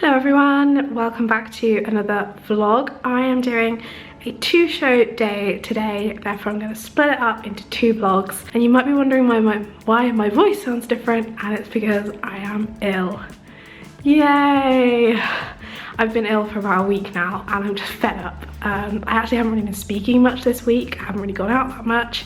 Hello everyone, welcome back to another vlog. I am doing a two-show day today, therefore I'm going to split it up into two vlogs. And you might be wondering why my voice sounds different, and it's because I am ill. Yay! I've been ill for about a week now and I'm just fed up. I actually haven't really been speaking much this week. I haven't really gone out that much.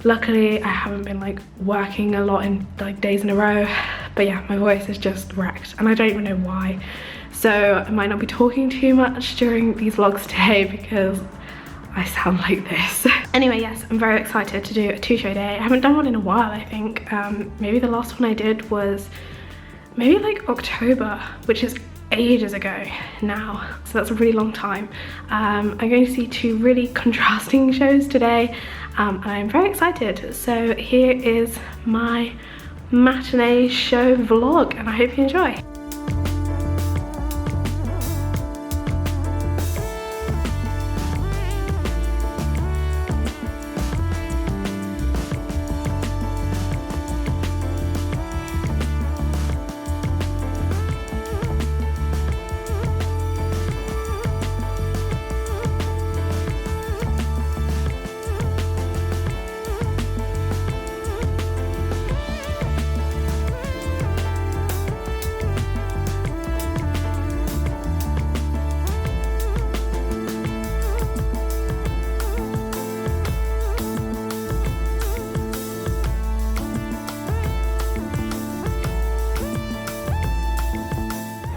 Luckily, I haven't been like working a lot in like days in a row, but yeah, my voice is just wrecked and I don't even know why. So I might not be talking too much during these vlogs today because I sound like this. Anyway, yes, I'm very excited to do a two-show day. I haven't done one in a while, I think. Maybe the last one I did was maybe like October, which is ages ago now, so that's a really long time. I'm going to see two really contrasting shows today, and I'm very excited. So here is my matinee show vlog and I hope you enjoy.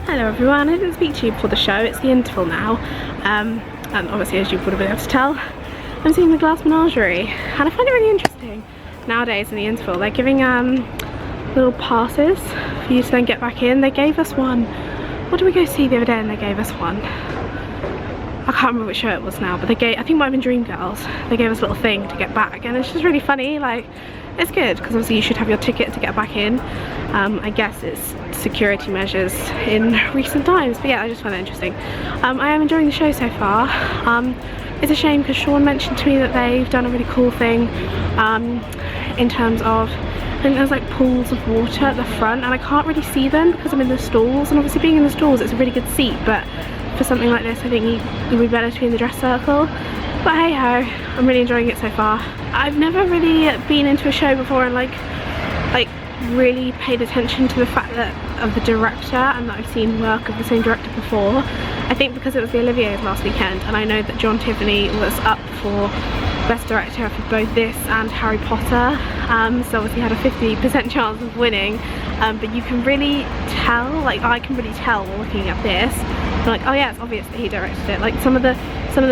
Hello everyone, I didn't speak to you before the show. It's the interval now, and obviously, as you would have been able to tell, I'm seeing the Glass Menagerie, and I find it really interesting nowadays in the interval. They're giving little passes for you to then get back in. They gave us one. What did we go see the other day? And they gave us one. I can't remember which show it was now, but I think it might have been Dreamgirls. They gave us a little thing to get back, and it's just really funny. Like, it's good because obviously you should have your ticket to get back in. I guess it's security measures in recent times, but yeah, I just find that interesting. I am enjoying the show so far. It's a shame because Sean mentioned to me that they've done a really cool thing in terms of, I think there's like pools of water at the front, and I can't really see them because I'm in the stalls, and obviously being in the stalls it's a really good seat, but for something like this I think it would be better to be in the dress circle. But hey ho, I'm really enjoying it so far. I've never really been into a show before and like really paid attention to the fact that of the director, and that I've seen work of the same director before. I think because it was the Olivier last weekend, and I know that John Tiffany was up for Best Director for both this and Harry Potter, so obviously had a 50% chance of winning, but you can really tell, like I can really tell looking at this, like, oh yeah, it's obvious that he directed it. Like some of the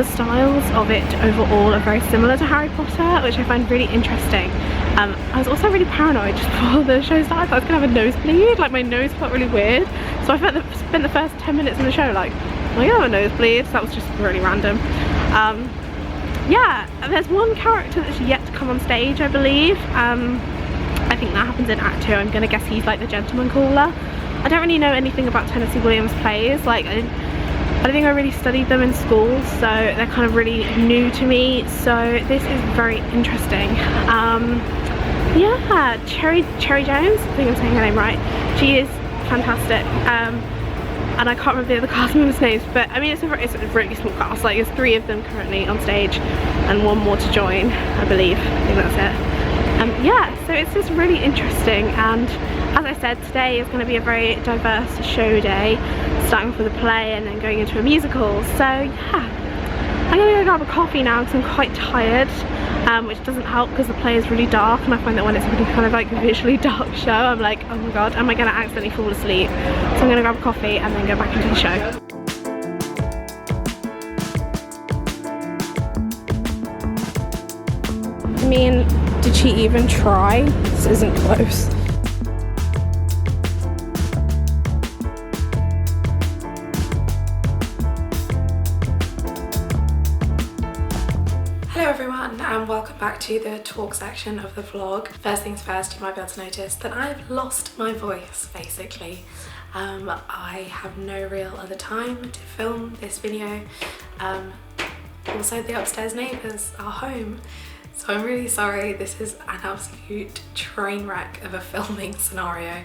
styles of it overall are very similar to Harry Potter, which I find really interesting. I was also really paranoid just before the show started. I was gonna have a nosebleed, like my nose felt really weird, so I spent the first 10 minutes of the show like, oh I have a nosebleed. So that was just really random. Yeah, there's one character that's yet to come on stage, I believe. I think that happens in Act 2. I'm gonna guess he's like the gentleman caller. I don't really know anything about Tennessee Williams plays. Like I don't think I really studied them in school, so they're kind of really new to me. So this is very interesting. Yeah, Cherry Jones, I think I'm saying her name right. She is fantastic. And I can't remember the other cast members' names, but I mean it's a really small cast. Like there's 3 of them currently on stage and 1 more to join, I believe. I think that's it. Yeah, so it's just really interesting, and as I said, today is going to be a very diverse show day, starting off with a play and then going into a musical. So yeah, I'm going to go grab a coffee now because I'm quite tired, which doesn't help because the play is really dark, and I find that when it's a really kind of like visually dark show, I'm like, oh my god, am I going to accidentally fall asleep? So I'm going to grab a coffee and then go back into the show. I mean, did she even try? This isn't close. Hello everyone, and welcome back to the talk section of the vlog. First things first, you might be able to notice that I've lost my voice basically. I have no real other time to film this video. Also, the upstairs neighbours are home, so I'm really sorry. This is an absolute train wreck of a filming scenario,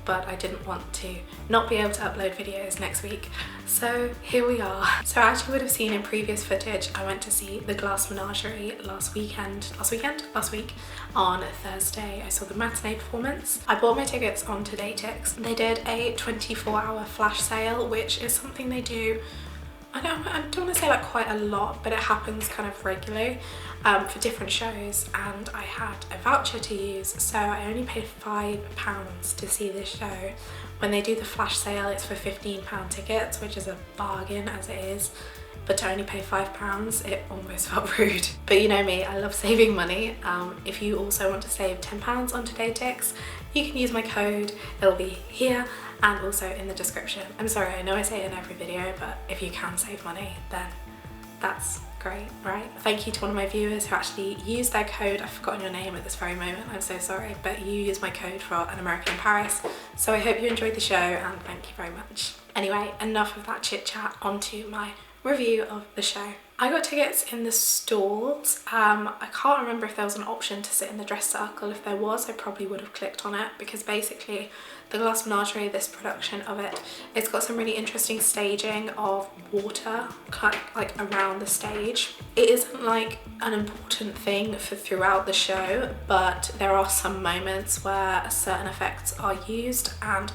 but I didn't want to not be able to upload videos next week. So here we are. So as you would have seen in previous footage, I went to see the Glass Menagerie last week on Thursday. I saw the matinee performance. I bought my tickets on Todaytix. They did a 24-hour flash sale, which is something they do, I don't want to say like quite a lot, but it happens kind of regularly for different shows, and I had a voucher to use, so I only paid £5 to see this show. When they do the flash sale, it's for £15 tickets, which is a bargain as it is, but to only pay £5, it almost felt rude. But you know me, I love saving money. If you also want to save £10 on Todaytix, you can use my code. It'll be here and also in the description. I'm sorry, I know I say it in every video, but if you can save money, then that's great, right? Thank you to one of my viewers who actually used their code. I've forgotten your name at this very moment, I'm so sorry, but you used my code for an American in Paris. So I hope you enjoyed the show, and thank you very much. Anyway, enough of that chit chat, onto my review of the show. I got tickets in the stalls. I can't remember if there was an option to sit in the dress circle. If there was, I probably would have clicked on it, because basically the Glass Menagerie, this production of it, it's got some really interesting staging of water kind of like around the stage. It isn't like an important thing for throughout the show, but there are some moments where certain effects are used, and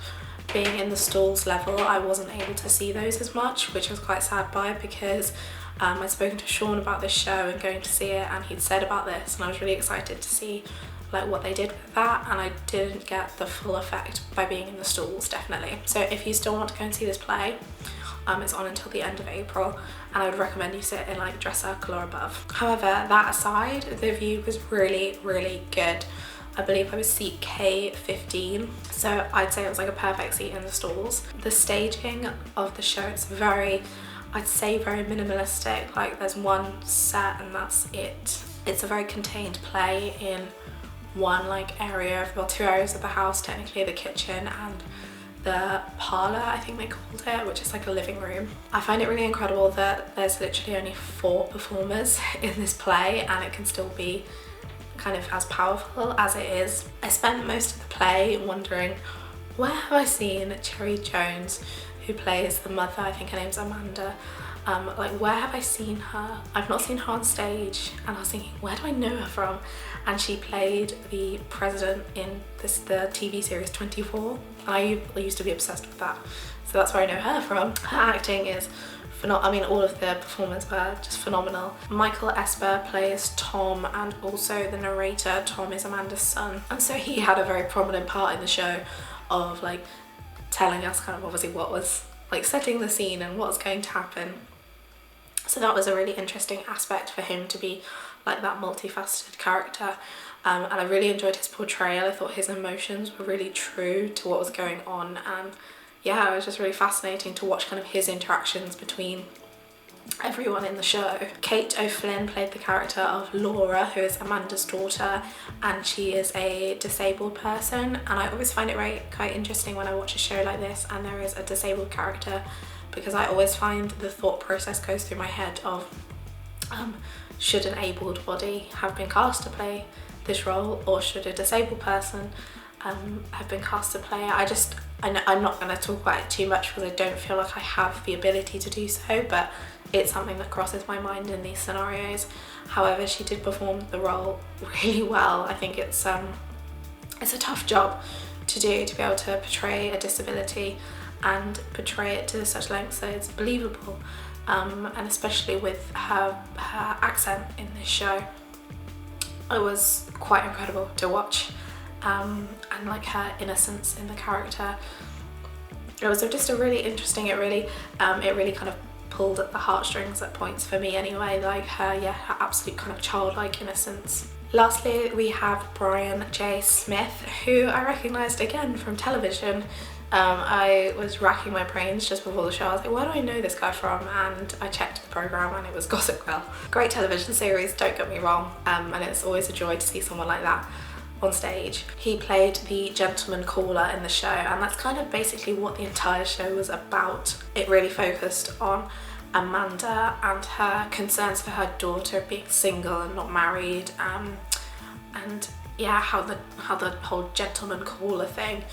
being in the stalls level, I wasn't able to see those as much, which I was quite sad by, because I'd spoken to Sean about this show and going to see it, and he'd said about this, and I was really excited to see like what they did with that, and I didn't get the full effect by being in the stalls, definitely. So if you still want to go and see this play, it's on until the end of April, and I would recommend you sit in like dress circle or above. However, that aside, the view was really, really good. I believe I was seat K15, so I'd say it was like a perfect seat in the stalls. The staging of the show, it's very, I'd say very minimalistic. Like there's one set and that's it. It's a very contained play in one like area, well, 2 areas of the house, technically the kitchen and the parlour, I think they called it, which is like a living room. I find it really incredible that there's literally only 4 performers in this play, and it can still be kind of as powerful as it is. I spent most of the play wondering, where have I seen Cherry Jones, who plays the mother, I think her name's Amanda, like where have I seen her? I've not seen her on stage, and I was thinking, where do I know her from? And she played the president in the TV series 24. I used to be obsessed with that, so that's where I know her from. Her acting is phenomenal. I mean, all of the performers were just phenomenal. Michael Esper plays Tom, and also the narrator, Tom, is Amanda's son, and so he had a very prominent part in the show of like telling us kind of obviously what was like setting the scene and what's going to happen. So that was a really interesting aspect for him to be like that multifaceted character, and I really enjoyed his portrayal. I thought his emotions were really true to what was going on, and yeah, it was just really fascinating to watch kind of his interactions between everyone in the show. Kate O'Flynn played the character of Laura, who is Amanda's daughter, and she is a disabled person, and I always find it quite interesting when I watch a show like this and there is a disabled character, because I always find the thought process goes through my head of should an abled body have been cast to play this role, or should a disabled person have been cast to play it? I'm not going to talk about it too much because I don't feel like I have the ability to do so, but it's something that crosses my mind in these scenarios. However, she did perform the role really well. I think it's a tough job to do, to be able to portray a disability and portray it to such lengths that it's believable, and especially with her accent in this show, it was quite incredible to watch, and like her innocence in the character. It was just a really interesting, it really kind of pulled at the heartstrings at points for me anyway, like her absolute kind of childlike innocence. Lastly, we have Brian J. Smith, who I recognised again from television. I was racking my brains just before the show. I was like, where do I know this guy from? And I checked the programme and it was Gossip Girl. Great television series, don't get me wrong, and it's always a joy to see someone like that on stage. He played the gentleman caller in the show, and that's kind of basically what the entire show was about. It really focused on Amanda and her concerns for her daughter being single and not married, and yeah, how the whole gentleman caller thing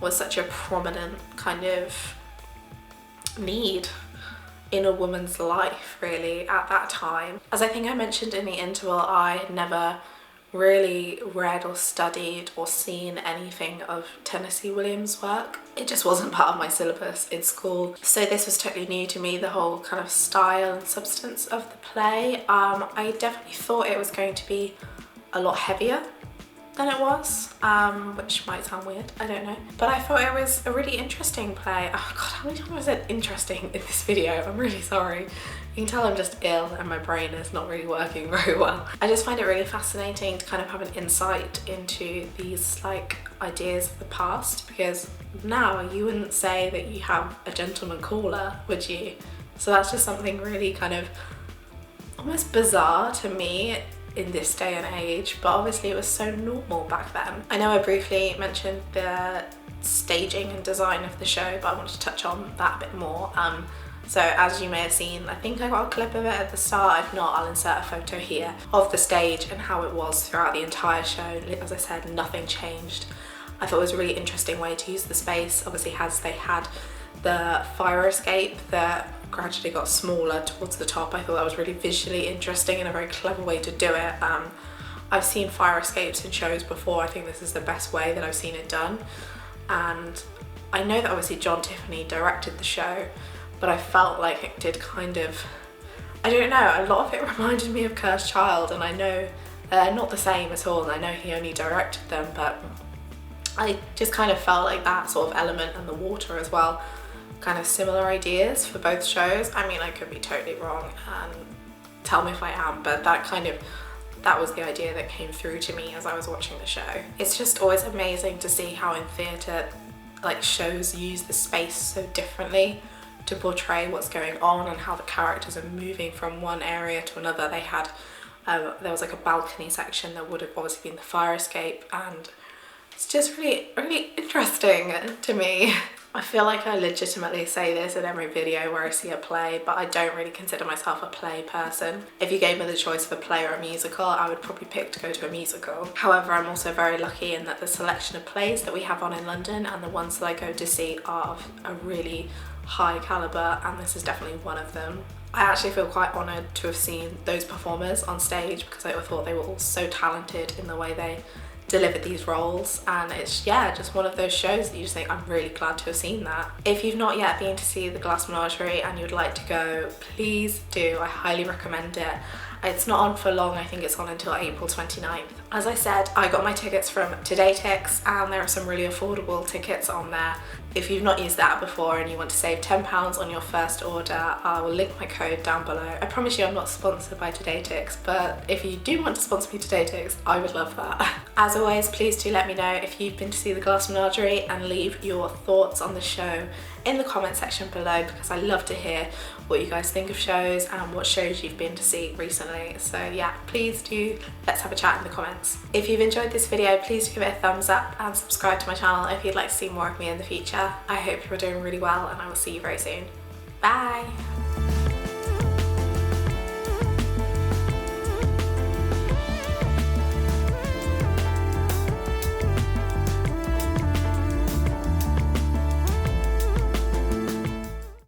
was such a prominent kind of need in a woman's life really at that time. As I think I mentioned in the interval, I had never really read or studied or seen anything of Tennessee Williams' work. It just wasn't part of my syllabus in school, so this was totally new to me, the whole kind of style and substance of the play. I definitely thought it was going to be a lot heavier than it was, which might sound weird, I don't know, but I thought it was a really interesting play. Oh god, how many times have I said interesting in this video? I'm really sorry. You can tell I'm just ill and my brain is not really working very well. I just find it really fascinating to kind of have an insight into these like ideas of the past, because now you wouldn't say that you have a gentleman caller, would you? So that's just something really kind of almost bizarre to me in this day and age, but obviously it was so normal back then. I know I briefly mentioned the staging and design of the show, but I wanted to touch on that a bit more. So as you may have seen, I think I got a clip of it at the start. If not, I'll insert a photo here of the stage and how it was throughout the entire show. As I said, nothing changed. I thought it was a really interesting way to use the space. Obviously, as they had the fire escape that gradually got smaller towards the top, I thought that was really visually interesting and a very clever way to do it. I've seen fire escapes in shows before. I think this is the best way that I've seen it done, and I know that obviously John Tiffany directed the show, but I felt like it did kind of, I don't know, a lot of it reminded me of Cursed Child, and I know they're not the same at all, and I know he only directed them, but I just kind of felt like that sort of element, and the water as well, kind of similar ideas for both shows. I mean, I could be totally wrong, and tell me if I am, but that was the idea that came through to me as I was watching the show. It's just always amazing to see how in theatre, like, shows use the space so differently to portray what's going on and how the characters are moving from one area to another. They had, there was like a balcony section that would have obviously been the fire escape, and it's just really, really interesting to me. I feel like I legitimately say this in every video where I see a play, but I don't really consider myself a play person. If you gave me the choice of a play or a musical, I would probably pick to go to a musical. However, I'm also very lucky in that the selection of plays that we have on in London and the ones that I go to see are of a really high calibre, and this is definitely one of them. I actually feel quite honoured to have seen those performers on stage, because I thought they were all so talented in the way they delivered these roles, and it's, yeah, just one of those shows that you just think, I'm really glad to have seen that. If you've not yet been to see the Glass Menagerie and you'd like to go, please do. I highly recommend it. It's not on for long, I think it's on until April 29th. As I said, I got my tickets from TodayTix, and there are some really affordable tickets on there. If you've not used that before and you want to save £10 on your first order, I will link my code down below. I promise you I'm not sponsored by TodayTix, but if you do want to sponsor me TodayTix, I would love that. As always, please do let me know if you've been to see the Glass Menagerie, and leave your thoughts on the show in the comment section below, because I love to hear what you guys think of shows and what shows you've been to see recently. So yeah, please do, let's have a chat in the comments. If you've enjoyed this video, please give it a thumbs up and subscribe to my channel if you'd like to see more of me in the future. I hope you're doing really well, and I will see you very soon. Bye!